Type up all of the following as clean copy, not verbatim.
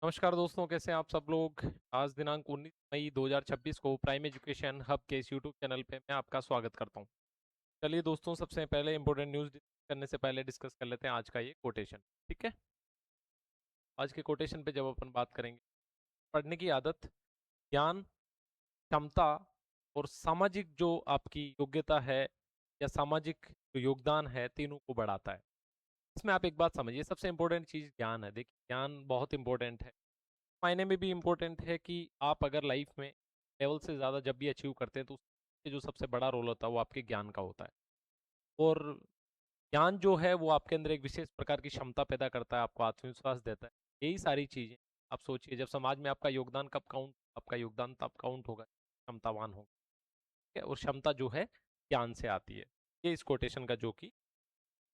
नमस्कार दोस्तों, कैसे हैं आप सब लोग। आज दिनांक 19 मई 2026 को प्राइम एजुकेशन हब के इस यूट्यूब चैनल पे मैं आपका स्वागत करता हूं। चलिए दोस्तों, सबसे पहले इंपॉर्टेंट न्यूज़ करने से पहले डिस्कस कर लेते हैं आज का ये कोटेशन। ठीक है, आज के कोटेशन पे जब अपन बात करेंगे, पढ़ने की आदत ज्ञान, क्षमता और सामाजिक जो आपकी योग्यता है या सामाजिक जो योगदान है, तीनों को बढ़ाता है। इसमें आप एक बात समझिए, सबसे इंपॉर्टेंट चीज़ ज्ञान है। देखिए, ज्ञान बहुत इंपॉर्टेंट है, मायने में भी इम्पोर्टेंट है कि आप अगर लाइफ में लेवल से ज़्यादा जब भी अचीव करते हैं तो उसके जो सबसे बड़ा रोल होता है वो आपके ज्ञान का होता है। और ज्ञान जो है वो आपके अंदर एक विशेष प्रकार की क्षमता पैदा करता है, आपको आत्मविश्वास देता है। यही सारी चीज़ें आप सोचिए, जब समाज में आपका योगदान कब काउंट आपका योगदान तब काउंट होगा क्षमतावान होगा। ठीक है, और क्षमता जो है ज्ञान से आती है। ये इस कोटेशन का जो कि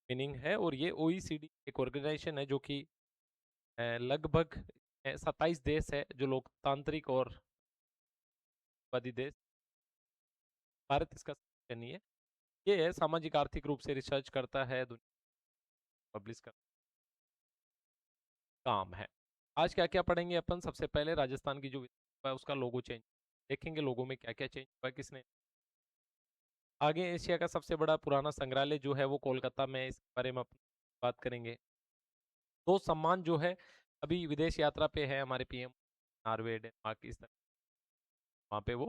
मीनिंग है। और ये ओईसीडी एक ऑर्गेनाइजेशन है जो कि लगभग 27 देश है जो लोकतांत्रिक और वादी देश, भारत इसका सदस्य नहीं है। ये है सामाजिक आर्थिक रूप से रिसर्च करता है, दुनिया पब्लिश करता काम है। आज क्या क्या पढ़ेंगे अपन। सबसे पहले राजस्थान की जो विधानसभा है उसका लोगो चेंज देखेंगे, लोगो में क्या क्या चेंज हुआ है, किसने। आगे एशिया का सबसे बड़ा पुराना संग्रहालय जो है वो कोलकाता में है, इसके बारे में अपन बात करेंगे। दो सम्मान जो है, अभी विदेश यात्रा पे है हमारे पीएम, नॉर्वे, डेनमार्क, इस तरह वहाँ पे वो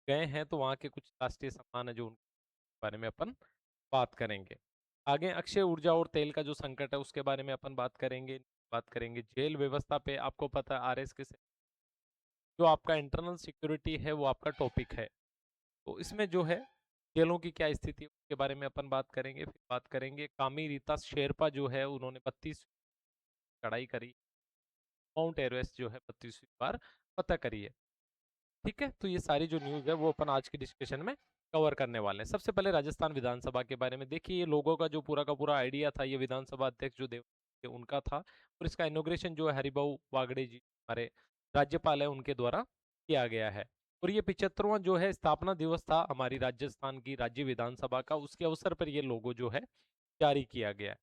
गए हैं, तो वहाँ के कुछ राष्ट्रीय सम्मान है जो उनके बारे में अपन बात करेंगे। आगे अक्षय ऊर्जा और तेल का जो संकट है उसके बारे में अपन बात करेंगे। जेल व्यवस्था पे आपको पता है, आरएस के जो आपका इंटरनल सिक्योरिटी है वो आपका टॉपिक है। तो इसमें जो है जेलों की क्या स्थिति है उसके बारे में अपन बात करेंगे। फिर बात करेंगे कामी रीता शेरपा जो है, उन्होंने 32 चढ़ाई करी, माउंट एवरेस्ट जो है 32वीं बार फतह करी है। ठीक है, तो ये सारी जो न्यूज़ है वो अपन आज की डिस्कशन में कवर करने वाले हैं। सबसे पहले राजस्थान विधानसभा के बारे में देखिए, ये लोगों का जो पूरा का पूरा आइडिया था, ये विधानसभा अध्यक्ष जो देव थे, उनका था। और इसका इनॉग्रेशन जो है हरिभाऊ वागड़े जी, हमारे राज्यपाल है, उनके द्वारा किया गया है। और ये 75वां जो है स्थापना दिवस था हमारी राजस्थान की राज्य विधानसभा का, उसके अवसर पर ये लोगो जो है जारी किया गया है।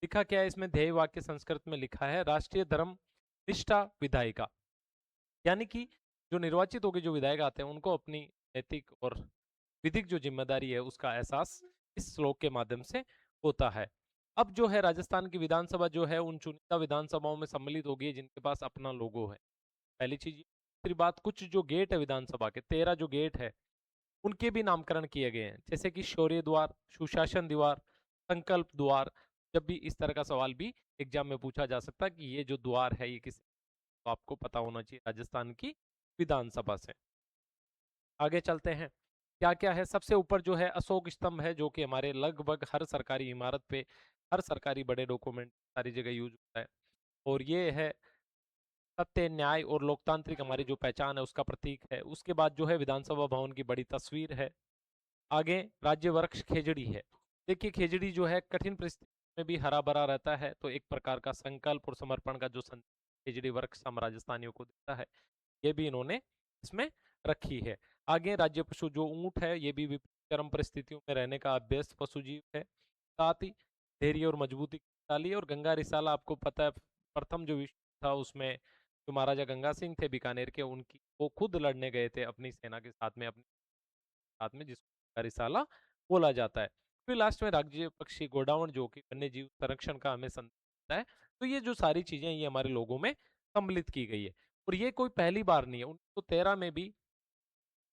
लिखा क्या है इसमें, ध्येय वाक्य संस्कृत में लिखा है, राष्ट्रीय धर्म निष्ठा विधायिका, यानी कि जो निर्वाचित होकर जो विधायक आते हैं उनको अपनी नैतिक और विधिक जो जिम्मेदारी है उसका एहसास इस श्लोक के माध्यम से होता है। अब जो है राजस्थान की विधानसभा जो है उन चुनिंदा विधानसभाओं में सम्मिलित होगी है जिनके पास अपना लोगो है। पहली चीज। दूसरी बात, कुछ जो गेट है विधानसभा के 13 जो गेट है उनके भी नामकरण किए गए हैं, जैसे कि शौर्य द्वार, सुशासन द्वार, संकल्प द्वार। जब भी इस तरह का सवाल भी एग्जाम में पूछा जा सकता है कि ये जो द्वार है ये किस, तो आपको पता होना चाहिए राजस्थान की विधानसभा से। आगे चलते हैं, क्या क्या है। सबसे ऊपर जो है अशोक स्तंभ है, जो कि हमारे लगभग हर सरकारी इमारत पे, हर सरकारी बड़े डॉक्यूमेंट सारी जगह यूज होता है। और ये है सत्य, न्याय और लोकतांत्रिक हमारी जो पहचान है उसका प्रतीक है। उसके बाद जो है विधानसभा भवन की बड़ी तस्वीर है। आगे राज्य वृक्ष खेजड़ी है। देखिए, खेजड़ी जो है कठिन परिस्थिति में भी हरा भरा रहता है, तो एक प्रकार का संकल्प और समर्पण का जो खेजड़ी वृक्ष हम राजस्थानियों को देता है, ये भी इन्होंने इसमें रखी है। आगे राज्य पशु जो ऊंट है, ये भी चरम परिस्थितियों में रहने का अभ्यस्त पशु जीव है। साथ ही धैर्य और मजबूती की मिसाल है। और गंगा रिसाला आपको पता है, प्रथम जो विश्व था उसमें जो महाराजा गंगा सिंह थे बीकानेर के, उनकी वो खुद लड़ने गए थे अपनी सेना के साथ में, अपने साथ में, जिसको गंगा रिसाला बोला जाता है। फिर लास्ट में राज्य पक्षी गोडावण जो कि वन्य जीव संरक्षण का हमें संदेश देता है। तो ये जो सारी चीजें ये हमारे लोगों में सम्मिलित की गई है। और ये कोई पहली बार नहीं है, 1913 में भी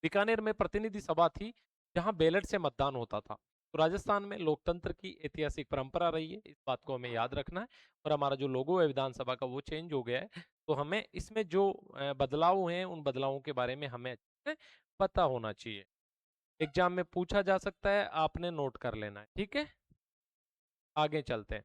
बीकानेर में प्रतिनिधि सभा थी जहां बैलेट से मतदान होता था। तो राजस्थान में लोकतंत्र की ऐतिहासिक परंपरा रही है, इस बात को हमें याद रखना है। और हमारा जो लोगो है विधानसभा का वो चेंज हो गया है, तो हमें इसमें जो बदलाव हैं उन बदलावों के बारे में हमें अच्छे से पता होना चाहिए। एग्जाम में पूछा जा सकता है, आपने नोट कर लेना है। ठीक है, आगे चलते हैं।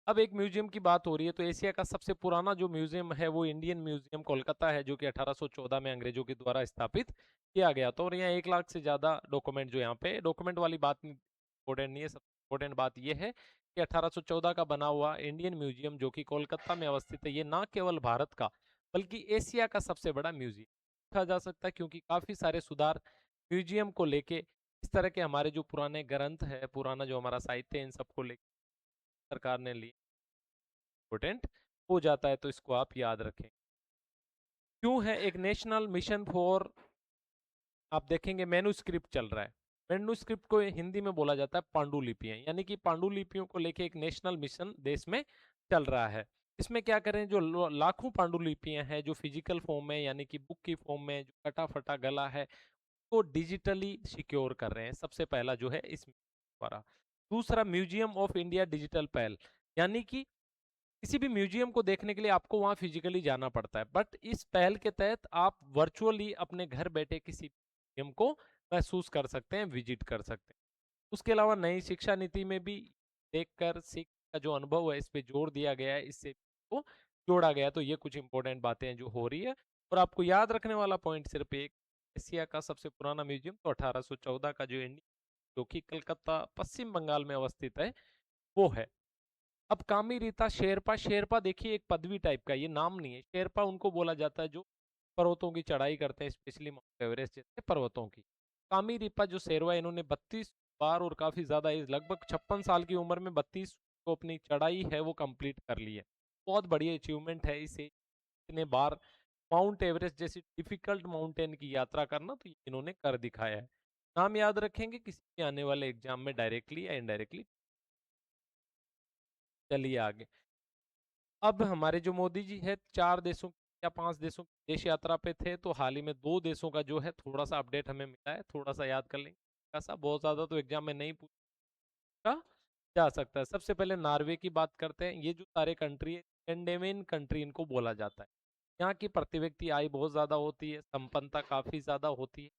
अब एक म्यूजियम की बात हो रही है, तो एशिया का सबसे पुराना जो म्यूजियम है वो इंडियन म्यूजियम कोलकाता है, जो कि 1814 में अंग्रेजों के द्वारा स्थापित किया गया था। और यहाँ 1 लाख से ज्यादा डॉक्यूमेंट, जो यहाँ पे डॉक्यूमेंट वाली बात इंपॉर्टेंट नहीं है, सब इंपॉर्टेंट बात यह है कि 1814 का बना हुआ इंडियन म्यूजियम जो कि कोलकाता में अवस्थित है, ये ना केवल भारत का बल्कि एशिया का सबसे बड़ा म्यूजियम कहा जा सकता है, क्योंकि काफी सारे सुधार म्यूजियम को लेके, इस तरह के हमारे जो पुराने ग्रंथ है, पुराना जो हमारा साहित्य है, इन सबको लेकर सरकार ने लिए, इम्पोर्टेंट हो जाता है, तो इसको आप याद रखें। क्यों है? एक नेशनल मिशन फॉर, आप देखेंगे मैन्युस्क्रिप्ट चल रहा है। मैन्युस्क्रिप्ट को हिंदी में बोला जाता है पांडुलिपियां, यानी कि पांडुलिपियों को लेके एक नेशनल मिशन देश में चल रहा है। इसमें क्या करें, जो लाखों पांडुलिपियां हैं जो फिजिकल फॉर्म में यानी कि बुक की फॉर्म में जो कटा फटा गला है, को डिजिटली सिक्योर कर रहे हैं, सबसे पहला जो है इस द्वारा। दूसरा, म्यूजियम ऑफ इंडिया डिजिटल पहल, यानी कि किसी भी म्यूजियम को देखने के लिए आपको वहां फिजिकली जाना पड़ता है, बट इस पहल के तहत आप वर्चुअली अपने घर बैठे किसी म्यूजियम को महसूस कर सकते हैं, विजिट कर सकते हैं। उसके अलावा नई शिक्षा नीति में भी देखकर सीख का जो अनुभव है इस पे जोर दिया गया है, इससे को जोड़ा गया। तो ये कुछ इंपॉर्टेंट बातें हैं जो हो रही है। और आपको याद रखने वाला पॉइंट सिर्फ एक, एशिया का सबसे पुराना म्यूजियम तो 1814 का जो इंडिया, जो कि कलकत्ता पश्चिम बंगाल में अवस्थित है, वो है। अब कामी रीता शेरपा, शेरपा देखिए एक पदवी टाइप का, ये नाम नहीं है। शेरपा उनको बोला जाता है जो पर्वतों की चढ़ाई करते हैं, स्पेशली माउंट एवरेस्ट जैसे पर्वतों की। कामी रीपा जो शेरवा, इन्होंने 32 बार और काफी ज्यादा एज, लगभग 56 साल की उम्र में 32 को अपनी चढ़ाई है वो कंप्लीट कर ली है। बहुत बढ़िया अचीवमेंट है इसे, इतने बार माउंट एवरेस्ट जैसी डिफिकल्ट माउंटेन की यात्रा करना, तो ये इन्होंने कर दिखाया है। नाम याद रखेंगे किसी भी आने वाले एग्जाम में, डायरेक्टली या इनडायरेक्टली। चलिए आगे। अब हमारे जो मोदी जी है 4 देशों या 5 देशों की देश यात्रा पे थे, तो हाल ही में 2 देशों का जो है थोड़ा सा अपडेट हमें मिला है, थोड़ा सा याद कर लेंगे। ऐसा बहुत ज्यादा तो एग्जाम में नहीं पूछा जा सकता है। सबसे पहले नॉर्वे की बात करते हैं। ये जो सारे कंट्री है, स्कैंडिनेवियन कंट्री इनको बोला जाता है। यहाँ की प्रति व्यक्ति आय बहुत ज्यादा होती है, संपन्नता काफी ज्यादा होती है।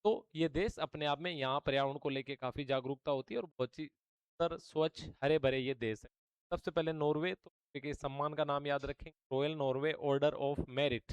तो ये देश अपने आप में, यहाँ पर्यावरण को लेके काफी जागरूकता होती है और बहुत ही सुंदर, स्वच्छ, हरे भरे ये देश है। सबसे पहले नॉर्वे, तो देखिए सम्मान का नाम याद रखें, royal Norway order of merit,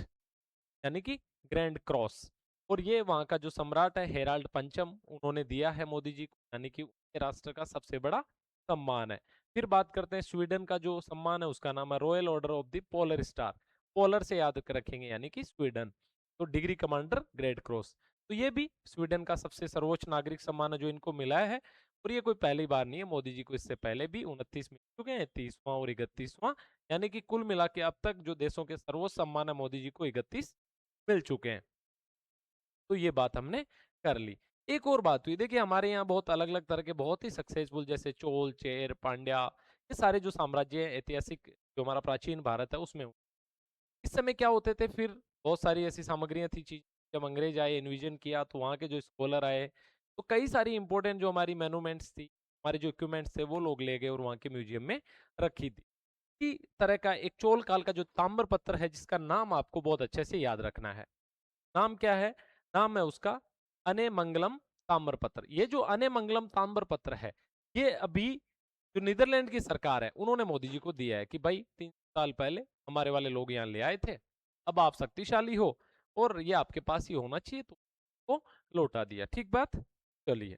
यानी कि ग्रैंड क्रॉस। और ये वहाँ का जो सम्राट है हेराल्ड पंचम, उन्होंने दिया है मोदी जी को, यानी कि उनके राष्ट्र का सबसे बड़ा सम्मान है। फिर बात करते हैं स्वीडन का जो सम्मान है, उसका नाम है royal order of the polar star. Polar से याद रखेंगे यानी कि स्वीडन। तो डिग्री कमांडर ग्रेट क्रॉस, तो ये भी स्वीडन का सबसे सर्वोच्च नागरिक सम्मान है जो इनको मिला है। और ये कोई पहली बार नहीं है, मोदी जी को इससे पहले भी 29 मिल चुके हैं, 30वां और 31वां, यानी कि कुल मिला के अब तक जो देशों के सर्वोच्च सम्मान है मोदी जी को 31 मिल चुके हैं। तो ये बात हमने कर ली। एक और बात हुई, देखिए हमारे यहाँ बहुत अलग अलग तरह के बहुत ही सक्सेसफुल, जैसे चोल, चेर, पांड्या, ये सारे जो साम्राज्य ऐतिहासिक जो हमारा प्राचीन भारत है उसमें इस समय क्या होते थे, फिर बहुत सारी ऐसी सामग्रियां थी चीज, जब अंग्रेज आए इन्विजन किया, तो वहाँ के जो स्कॉलर आए, तो कई सारी इंपॉर्टेंट जो हमारी मोन्यूमेंट्स थी, हमारे जो इक्विपमेंट्स थे, वो लोग ले गए और वहाँ के म्यूजियम में रखी थी। इसी तरह का एक चोल काल का जो ताम्र पत्र है, जिसका नाम आपको बहुत अच्छे से याद रखना है। नाम क्या है? नाम है उसका अनेमंगलम ताम्रपत्र। ये जो अनेमंगलम ताम्रपत्र है, ये अभी जो नीदरलैंड की सरकार है उन्होंने मोदी जी को दिया है कि भाई 3 साल पहले हमारे वाले लोग यहाँ ले आए थे, अब आप शक्तिशाली हो और ये आपके पास ही होना चाहिए, तो वो लौटा दिया। ठीक बात। चलिए,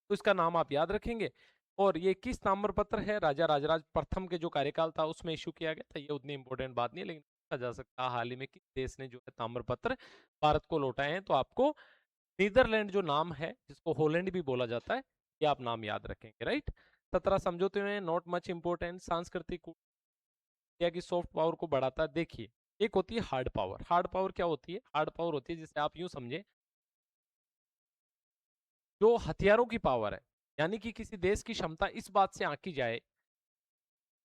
तो इसका नाम आप याद रखेंगे। और ये किस ताम्रपत्र है? राजा राजराज प्रथम के जो कार्यकाल था उसमें इशू किया गया था। ये उतनी इंपॉर्टेंट बात नहीं है, लेकिन पूछा जा सकता है हाल ही में किस देश ने जो है ताम्रपत्र भारत को लौटाए हैं। तो आपको नीदरलैंड जो नाम है, जिसको होलैंड भी बोला जाता है, ये आप नाम याद रखेंगे, राइट। 17 समझौते में नॉट मच इंपोर्टेंट। सांस्कृतिक इंडिया की सॉफ्ट पावर को बढ़ाता है। देखिए, एक होती है हार्ड पावर। हार्ड पावर क्या होती है? हार्ड पावर होती है जिसे आप यूं समझे, जो हथियारों की पावर है, यानी कि किसी देश की क्षमता इस बात से आंकी जाए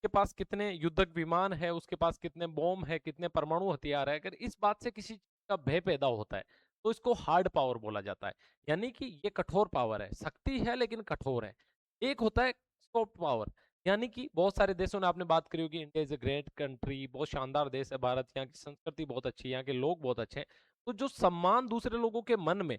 के पास कितने युद्धक विमान है, उसके पास कितने बॉम्ब है, कितने परमाणु हथियार है, अगर इस बात से किसी चीज का भय पैदा होता है, तो इसको हार्ड पावर बोला जाता है। यानी कि ये कठोर पावर है, शक्ति है लेकिन कठोर है। एक होता है सॉफ्ट पावर, यानी कि बहुत सारे देशों ने, आपने बात करी होगी, India is a great country, बहुत शानदार देश है भारत, यहाँ की संस्कृति बहुत अच्छी है, यहाँ के लोग बहुत अच्छे हैं। तो जो सम्मान दूसरे लोगों के मन में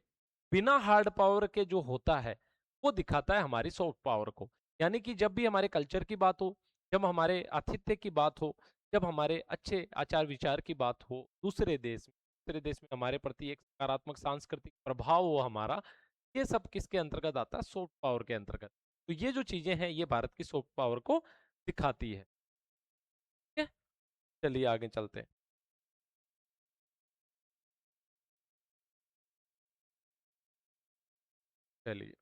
बिना हार्ड पावर के जो होता है, वो दिखाता है हमारी सॉफ्ट पावर को। यानी कि जब भी हमारे कल्चर की बात हो, जब हमारे आतिथ्य की बात हो, जब हमारे अच्छे आचार विचार की बात हो, दूसरे देश में हमारे प्रति एक सकारात्मक सांस्कृतिक प्रभाव हो हमारा, ये सब किसके अंतर्गत आता है? सॉफ्ट पावर के अंतर्गत। तो ये जो चीजें हैं, ये भारत की सॉफ्ट पावर को दिखाती है। ठीक है, चलिए आगे चलते हैं। चलिए,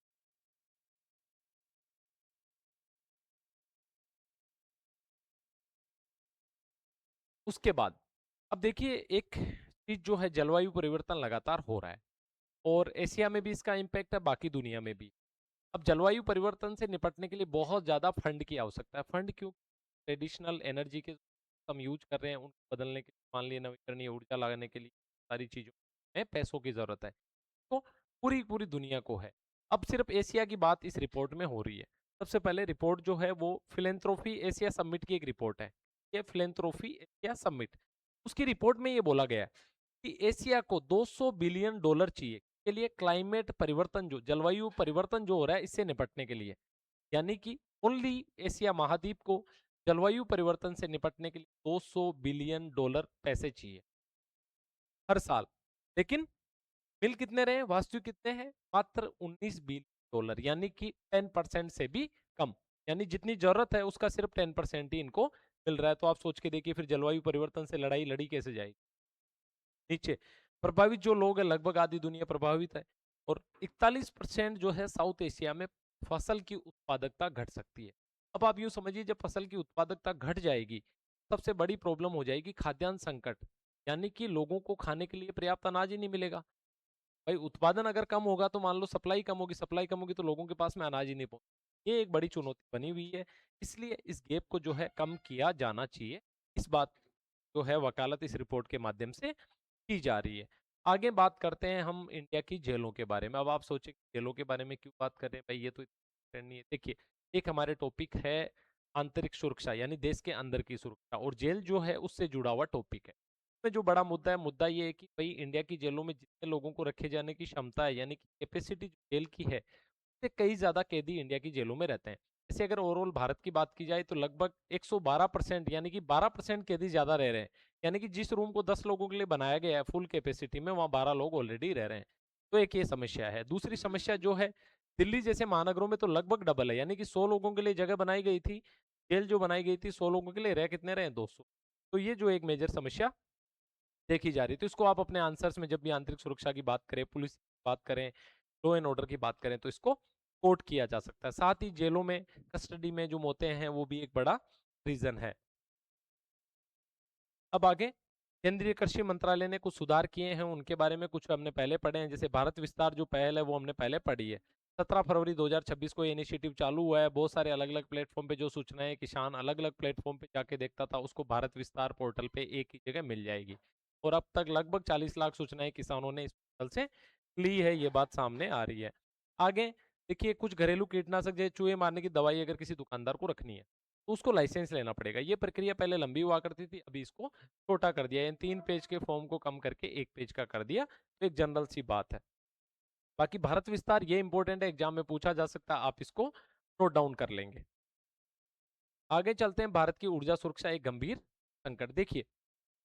उसके बाद अब देखिए एक चीज जो है, जलवायु परिवर्तन लगातार हो रहा है और एशिया में भी इसका इम्पैक्ट है, बाकी दुनिया में भी। अब जलवायु परिवर्तन से निपटने के लिए बहुत ज्यादा फंड की आवश्यकता है। फंड क्यों? ट्रेडिशनल एनर्जी के हम यूज कर रहे हैं, उनको बदलने के लिए, मान लिए नवीकरणीय ऊर्जा लगाने के लिए सारी चीजों में पैसों की जरूरत है। तो पूरी पूरी दुनिया को है। अब सिर्फ एशिया की बात इस रिपोर्ट में हो रही है। सबसे पहले रिपोर्ट जो है वो फिलेंथ्रोपी एशिया समिट की एक रिपोर्ट है। ये फिलेंथ्रोपी एशिया समिट, उसकी रिपोर्ट में ये बोला गया है कि एशिया को 200 बिलियन डॉलर चाहिए के लिए, क्लाइमेट परिवर्तन जो जलवायु परिवर्तन जो हो रहा है इससे निपटने के लिए। यानी कि ओनली एशिया महाद्वीप को जलवायु परिवर्तन से निपटने के लिए 200 बिलियन डॉलर पैसे चाहिए हर साल। लेकिन बिल कितने रहे, वास्तविक कितने हैं? मात्र 19 बिलियन डॉलर, यानी कि 10% से भी कम। यानी जितनी जरूरत है उसका सिर्फ 10% ही इनको मिल रहा है। तो आप सोच के देखिए फिर जलवायु परिवर्तन से लड़ाई लड़ी कैसे जाएगी। नीचे प्रभावित जो लोग हैं, लगभग आधी दुनिया प्रभावित है और 41% जो है साउथ एशिया में फसल की उत्पादकता घट सकती है। अब आप यूं समझिए, जब फसल की उत्पादकता घट जाएगी, सबसे बड़ी प्रॉब्लम हो जाएगी खाद्यान्न संकट। यानी कि लोगों को खाने के लिए पर्याप्त अनाज ही नहीं मिलेगा। भाई उत्पादन अगर कम होगा तो मान लो सप्लाई कम होगी, सप्लाई कम होगी तो लोगों के पास में अनाज ही नहीं पहुंच। ये एक बड़ी चुनौती बनी हुई है। इसलिए इस गैप को जो है कम किया जाना चाहिए। इस बात जो है वकालत इस रिपोर्ट के माध्यम से की जा रही है। आगे बात करते हैं हम इंडिया की जेलों के बारे में। अब आप सोचे जेलों के बारे में क्यों बात कर रहे हैं भाई, ये तो इतना नहीं है। देखिए एक हमारे टॉपिक है आंतरिक सुरक्षा, यानी देश के अंदर की सुरक्षा, और जेल जो है उससे जुड़ा हुआ टॉपिक है। में जो बड़ा मुद्दा है, मुद्दा ये है कि भाई इंडिया की जेलों में जितने लोगों को रखे जाने की क्षमता है, यानी कि कैपेसिटी जेल की है, उससे कई ज्यादा कैदी इंडिया की जेलों में रहते हैं। जैसे अगर ओवरऑल भारत की बात की जाए तो लगभग 112%, यानी कि 12% कैदी ज्यादा रह रहे हैं। यानी कि जिस रूम को 10 लोगों के लिए बनाया गया है फुल कैपेसिटी में, वहां 12 लोग ऑलरेडी रह रहे हैं। तो एक ये समस्या है। दूसरी समस्या जो है, दिल्ली जैसे महानगरों में तो लगभग डबल है, यानी कि 100 लोगों के लिए जगह बनाई गई थी, जेल जो बनाई गई थी 100 लोगों के लिए, रह कितने रहे? 200। तो ये जो एक मेजर समस्या देखी जा रही है, तो इसको आप अपने आंसर्स में जब भी आंतरिक सुरक्षा की बात करें, पुलिस की बात करें, लॉ एंड ऑर्डर की बात करें, तो इसको कोट किया जा सकता है। साथ ही जेलों में कस्टडी में जो मौतें हैं वो भी एक बड़ा रीजन है। अब आगे, केंद्रीय कृषि मंत्रालय ने कुछ सुधार किए हैं, उनके बारे में कुछ हमने पहले पढ़े हैं। जैसे भारत विस्तार जो पहल है वो हमने पहले पढ़ी है। 17 फरवरी 2026 को ये इनिशिएटिव चालू हुआ है। बहुत सारे अलग अलग प्लेटफॉर्म पे जो सूचनाएं किसान अलग अलग प्लेटफॉर्म पे जाके देखता था, उसको भारत विस्तार पोर्टल पे एक ही जगह मिल जाएगी। और अब तक लगभग 40 लाख सूचनाएं किसानों ने इस पोर्टल से ली है, ये बात सामने आ रही है। आगे देखिए, कुछ घरेलू कीटनाशक जैसे चूहे मारने की दवाई अगर किसी दुकानदार को रखनी है तो उसको लाइसेंस लेना पड़ेगा। ये प्रक्रिया पहले लंबी हुआ करती थी, अभी इसको छोटा कर दिया। इन 3 पेज के फॉर्म को कम करके 1 पेज का कर दिया। तो एक जनरल सी बात है। बाकी भारत विस्तार ये इंपॉर्टेंट है, एग्जाम में पूछा जा सकता है, आप इसको नोट डाउन कर लेंगे। आगे चलते हैं, भारत की ऊर्जा सुरक्षा एक गंभीर संकट। देखिए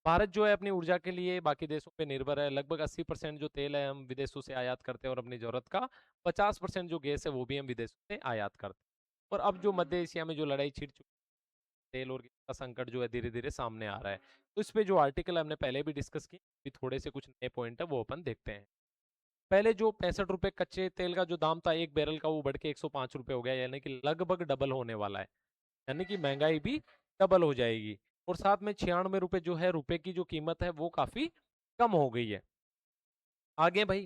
भारत जो है अपनी ऊर्जा के लिए बाकी देशों पे निर्भर है। लगभग 80% जो तेल है हम विदेशों से आयात करते हैं, और अपनी जरूरत का 50% जो गैस है वो भी हम विदेशों से आयात करते हैं। और अब जो मध्य एशिया में जो लड़ाई छिड़ चुकी है, तेल और गैस का संकट जो है धीरे धीरे सामने आ रहा है। तो इस पे जो आर्टिकल हमने पहले भी डिस्कस किए, अभी थोड़े से कुछ नए पॉइंट है वो अपन देखते हैं। पहले जो 65 रुपए कच्चे तेल का जो दाम था एक बैरल का, वो बढ़ के 105 रुपए हो गया, यानी कि लगभग डबल होने वाला है। यानी कि महंगाई भी डबल हो जाएगी। और साथ में 96 रुपए जो है रुपए की जो कीमत है वो काफी कम हो गई है। आगे भाई,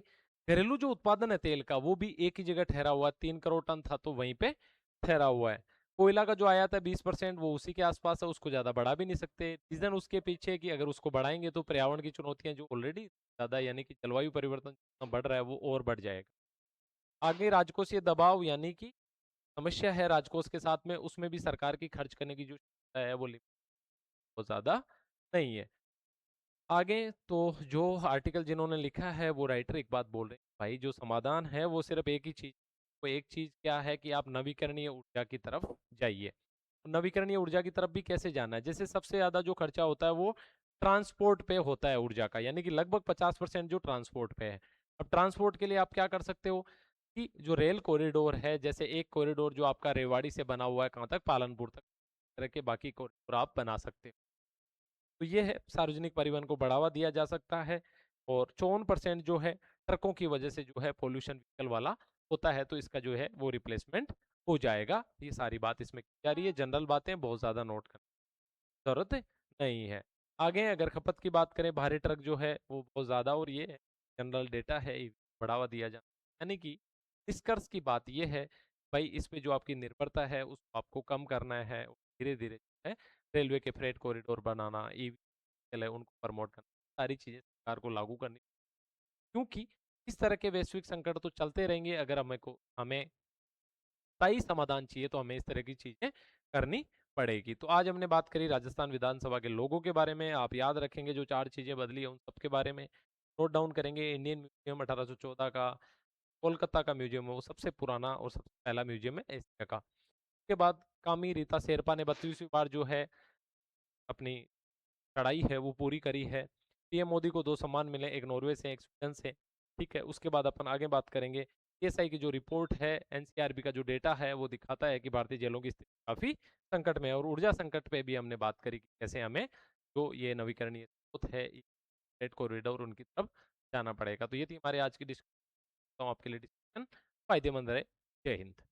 घरेलू जो उत्पादन है तेल का वो भी एक ही जगह ठहरा हुआ है। 3 करोड़ टन था तो वहीं पे ठहरा हुआ है। कोयला का जो आयात है 20%, वो उसी के आसपास है, उसको ज्यादा बढ़ा भी नहीं सकते। रीजन उसके पीछे कि अगर उसको बढ़ाएंगे तो पर्यावरण की चुनौतियां जो ऑलरेडी ज्यादा, यानी कि जलवायु परिवर्तन जितना बढ़ रहा है वो और बढ़ जाएगा। आगे राजकोषीय दबाव, यानी कि समस्या है राजकोष के साथ में, उसमें भी सरकार की खर्च करने की जो क्षमता है वो बहुत ज्यादा नहीं है। आगे तो जो आर्टिकल जिन्होंने लिखा है वो राइटर एक बात बोल रहे हैं भाई, जो समाधान है वो सिर्फ एक ही चीज, वो एक चीज क्या है कि आप नवीकरणीय ऊर्जा की तरफ जाइए। नवीकरणीय ऊर्जा की तरफ भी कैसे जाना है? जैसे सबसे ज्यादा जो खर्चा होता है वो ट्रांसपोर्ट पे होता है ऊर्जा का, यानी कि लगभग 50% जो ट्रांसपोर्ट पे है। अब ट्रांसपोर्ट के लिए आप क्या कर सकते हो कि जो रेल कॉरिडोर है, जैसे एक कॉरिडोर जो आपका रेवाड़ी से बना हुआ है कहाँ तक, पालनपुर तक, इस तरह के बाकी कॉरिडोर आप बना सकते हो। तो ये है, सार्वजनिक परिवहन को बढ़ावा दिया जा सकता है। और 54% जो है ट्रकों की वजह से जो है पोल्यूशन व्हीकल वाला होता है, तो इसका जो है वो रिप्लेसमेंट हो जाएगा। ये सारी बात इसमें की जा रही है, जनरल बातें बहुत ज्यादा नोट करने की जरूरत नहीं है। आगे अगर खपत की बात करें, भारी ट्रक जो है वो बहुत ज़्यादा और ये जनरल डेटा है, बढ़ावा दिया जाना। यानी कि निष्कर्ष की बात ये है, भाई इस पे जो आपकी निर्भरता है उसको आपको कम करना है। धीरे-धीरे जो है रेलवे के फ्रेट कॉरिडोर बनाना, ईवी उनको प्रमोट करना, सारी चीज़ें सरकार को लागू करनी। क्योंकि इस तरह के वैश्विक संकट तो चलते रहेंगे, अगर हमें स्थायी समाधान चाहिए तो हमें इस तरह की चीज़ें करनी पड़ेगी। तो आज हमने बात करी राजस्थान विधानसभा के लोगों के बारे में, आप याद रखेंगे जो 4 चीज़ें बदली हैं उन सब के बारे में, नोट डाउन करेंगे। इंडियन म्यूज़ियम 1814 का, कोलकाता का म्यूज़ियम है वो सबसे पुराना और सबसे पहला म्यूज़ियम है एशिया का। उसके बाद कामी रीता शेरपा ने 32वीं बार जो है अपनी चढ़ाई है वो पूरी करी है। पीएम मोदी को 2 सम्मान मिले, एक नॉर्वे से, एक स्वीडन से, ठीक है? उसके बाद अपन आगे बात करेंगे, एएसआई की जो रिपोर्ट है, एनसीआरबी का जो डेटा है, वो दिखाता है कि भारतीय जेलों की स्थिति काफ़ी संकट में है और ऊर्जा संकट पे भी हमने बात करी कि कैसे हमें जो ये नवीकरणीय स्रोत है, स्टेट कॉरिडोर उनकी तरफ जाना पड़ेगा। तो ये थी हमारी आज की आपके लिए डिस्कशन फ़ायदेमंद रहे। जय हिंद।